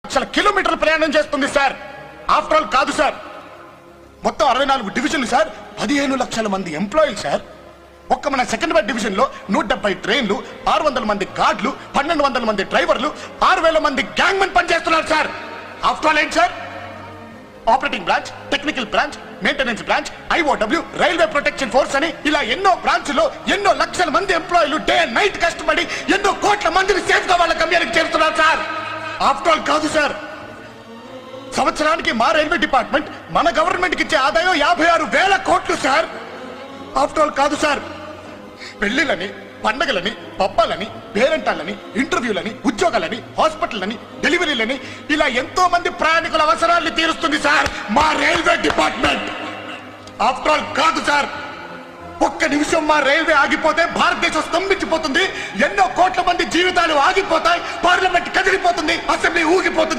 లక్షల కిలోమీటర్ల ప్రయాణం చేస్తుంది సార్. ఆఫ్టర్ ఆల్ కాదు సార్, మొత్తం 64 డివిజన్లు సార్, 15 లక్షల మంది ఎంప్లాయీలు సార్. ఒక్క మన సెకండ్ బెడ్ డివిజన్ లో 170 ట్రైన్లు, 600 మంది గార్డులు, 1200 మంది డ్రైవర్లు, 6000 మంది గ్యాంగ్ మెన్ పనిచేస్తున్నారు సార్. ఆఫ్టర్ ఆల్ ఏంటి sir, operating branch, technical branch, maintenance branch, IOW, railway protection force అని ఇలా ఎన్నో బ్రాంచ్లో ఎన్నో లక్షల మంది ఎంప్లాయీలు డే అండ్ నైట్ కష్టపడి ఎన్నో కోట్ల మందిని సేఫ్ గా వాళ్ళ గమ్యానికి చేరుతున్నారు సార్. ఆఫ్టర్ ఆల్ కాదు సార్, సంవత్సరానికి మా రైల్వే డిపార్ట్మెంట్ మన గవర్నమెంట్ కి ఇచ్చే ఆదాయం 56,000 కోట్లు సార్. ఆఫ్టర్ ఆల్ కాదు సార్, పెళ్లిళ్ళని, పండగలని, పబ్బాలని, పేరెంటాలని, ఇంటర్వ్యూలని, ఉద్యోగాలని, హాస్పిటల్లని, డెలివరీలని ఇలా ఎంతో మంది ప్రయాణికుల అవసరాన్ని తీరుస్తుంది సార్ మా రైల్వే డిపార్ట్మెంట్. ఆఫ్టర్ ఆల్ కాదు సార్, ఒక్క నిమిషం మా రైల్వే ఆగిపోతే భారతదేశం స్తంభించిపోతుంది, ఎన్నో కోట్ల మంది జీవితాలు ఆగిపోతాయి, పార్లమెంట్ కదిలిపోతుంది, అసెంబ్లీ ఊగిపోతుంది.